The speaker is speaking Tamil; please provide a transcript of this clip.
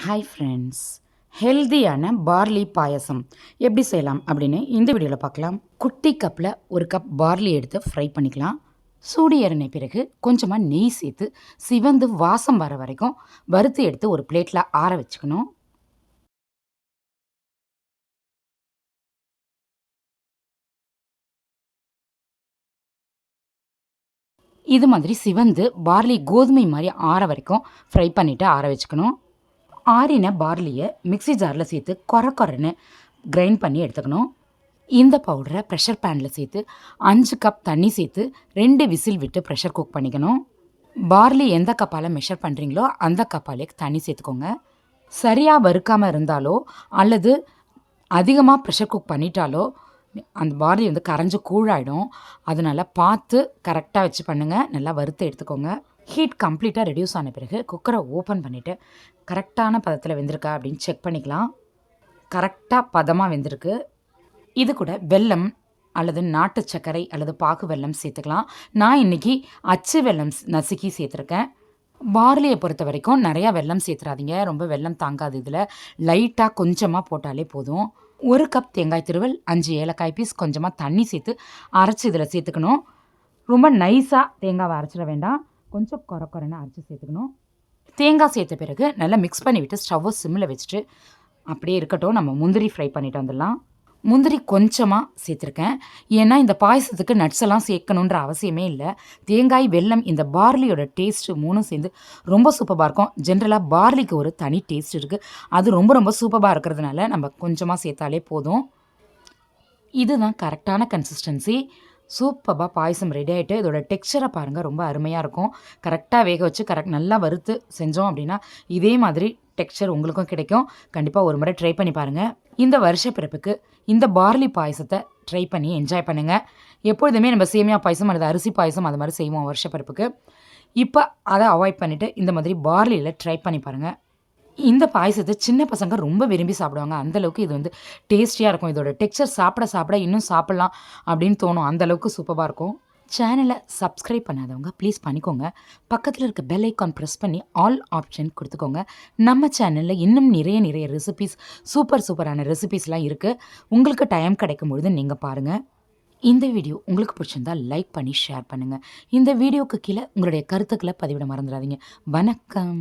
ஹாய் ஃப்ரெண்ட்ஸ், ஹெல்தியான பார்லி பாயசம் எப்படி செய்யலாம் அப்படின்னு இந்த வீடியோவில் பார்க்கலாம். குட்டி கப்பில் ஒரு கப் பார்லி எடுத்து ஃப்ரை பண்ணிக்கலாம். சூடு ஏறின பிறகு கொஞ்சமாக நெய் சேர்த்து சிவந்து வாசம் வர வரைக்கும் வறுத்து எடுத்து ஒரு பிளேட்டில் ஆற வச்சுக்கணும். இது மாதிரி சிவந்து பார்லி கோதுமை மாதிரி ஆற வரைக்கும் ஃப்ரை பண்ணிவிட்டு ஆற வச்சுக்கணும். ஆறின பார்லியை மிக்ஸி ஜாரில் சேர்த்து கொரன்னு கிரைண்ட் பண்ணி எடுத்துக்கணும். இந்த பவுடரை ப்ரெஷர் பேனில் சேர்த்து 5 கப் தண்ணி சேர்த்து 2 விசில் விட்டு ப்ரெஷர் குக் பண்ணிக்கணும். பார்லி எந்த கப்பால் மெஷர் பண்ணுறீங்களோ அந்த கப்பாலே தண்ணி சேர்த்துக்கோங்க. சரியாக வறுக்காமல் இருந்தாலோ அல்லது அதிகமாக ப்ரெஷர் குக் பண்ணிட்டாலோ அந்த பார்லி கரைஞ்சி கூழாயிடும். அதனால் பார்த்து கரெக்டாக வச்சு பண்ணுங்கள். நல்லா வறுத்து எடுத்துக்கோங்க. ஹீட் கம்ப்ளீட்டாக ரெடியூஸ் ஆன பிறகு குக்கரை ஓப்பன் பண்ணிவிட்டு கரெக்டான பதத்தில் வெந்திருக்கா அப்படின்னு செக் பண்ணிக்கலாம். கரெக்டாக பதமாக வெந்திருக்கு. இது கூட வெல்லம் அல்லது நாட்டு சர்க்கரை அல்லது பாகு வெல்லம் சேர்த்துக்கலாம். நான் இன்றைக்கி அச்சு வெல்லம் நசுக்கி சேர்த்துருக்கேன். பார்லியை பொறுத்த வரைக்கும் நிறையா வெல்லம் சேர்த்துறாதீங்க, ரொம்ப வெல்லம் தாங்காது. இதில் லைட்டாக கொஞ்சமாக போட்டாலே போதும். 1 கப் தேங்காய் திருவல், 5 ஏலக்காய் பீஸ், கொஞ்சமாக தண்ணி சேர்த்து அரைச்சி இதில் சேர்த்துக்கணும். ரொம்ப நைஸாக தேங்காவை அரைச்சிட வேண்டாம், கொஞ்சம் கொரன்னு அரைச்சி சேர்த்துக்கணும். தேங்காய் சேர்த்த பிறகு நல்லா மிக்ஸ் பண்ணிவிட்டு ஸ்டவ்வை சிம்மில் வச்சுட்டு அப்படியே இருக்கட்டும். நம்ம முந்திரி ஃப்ரை பண்ணிட்டு வந்துடலாம். முந்திரி கொஞ்சமாக சேர்த்துருக்கேன், ஏன்னா இந்த பாயசத்துக்கு நட்ஸ் எல்லாம் சேர்க்கணுன்ற அவசியமே இல்லை. தேங்காய், வெல்லம், இந்த பார்லியோட டேஸ்ட்டு 3 சேர்ந்து ரொம்ப சூப்பராக இருக்கும். ஜென்ரலாக பார்லிக்கு ஒரு தனி டேஸ்ட் இருக்குது, அது ரொம்ப சூப்பராக இருக்கிறதுனால நம்ம கொஞ்சமாக சேர்த்தாலே போதும். இதுதான் கரெக்டான கன்சிஸ்டன்சி. சூப்பராக பாயசம் ரெடி ஆகிட்டு இதோட டெக்ஸ்சரை பாருங்கள், ரொம்ப அருமையாக இருக்கும். கரெக்டாக வேக வச்சு நல்லா வறுத்து செஞ்சோம் அப்படின்னா இதே மாதிரி டெக்ஸ்சர் உங்களுக்கும் கிடைக்கும். கண்டிப்பாக ஒரு முறை ட்ரை பண்ணி பாருங்கள். இந்த வருஷ பிறப்புக்கு இந்த பார்லி பாயசத்தை ட்ரை பண்ணி என்ஜாய் பண்ணுங்கள். எப்பொழுதுமே நம்ம சேமியா பாயசம் அல்லது அரிசி பாயசம் அது மாதிரி செய்வோம் வருஷ பிறப்புக்கு. இப்போ அதை அவாய்ட் பண்ணிவிட்டு இந்த மாதிரி பார்லியில் ட்ரை பண்ணி பாருங்கள். இந்த பாயசத்தை சின்ன பசங்க ரொம்ப விரும்பி சாப்பிடுவாங்க. அந்தளவுக்கு இது டேஸ்டியாக இருக்கும். இதோட டெக்ஸ்சர் சாப்பிட இன்னும் சாப்பிட்லாம் அப்படின்னு தோணும். அந்தளவுக்கு சூப்பராக இருக்கும். சேனலை சப்ஸ்கிரைப் பண்ணாதவங்க ப்ளீஸ் பண்ணிக்கோங்க. பக்கத்தில் இருக்க பெல் ஐக்கான் ப்ரெஸ் பண்ணி ஆல் ஆப்ஷன் கொடுத்துக்கோங்க. நம்ம சேனலில் இன்னும் நிறைய ரெசிபீஸ், சூப்பரான ரெசிபீஸ்லாம் இருக்குது. உங்களுக்கு டைம் கிடைக்கும் பொழுது நீங்கள் பாருங்கள். இந்த வீடியோ உங்களுக்கு பிடிச்சிருந்தால் லைக் பண்ணி ஷேர் பண்ணுங்கள். இந்த வீடியோவுக்கு கீழே உங்களுடைய கருத்துக்களை பதிவிட மறந்துடாதீங்க. வணக்கம்.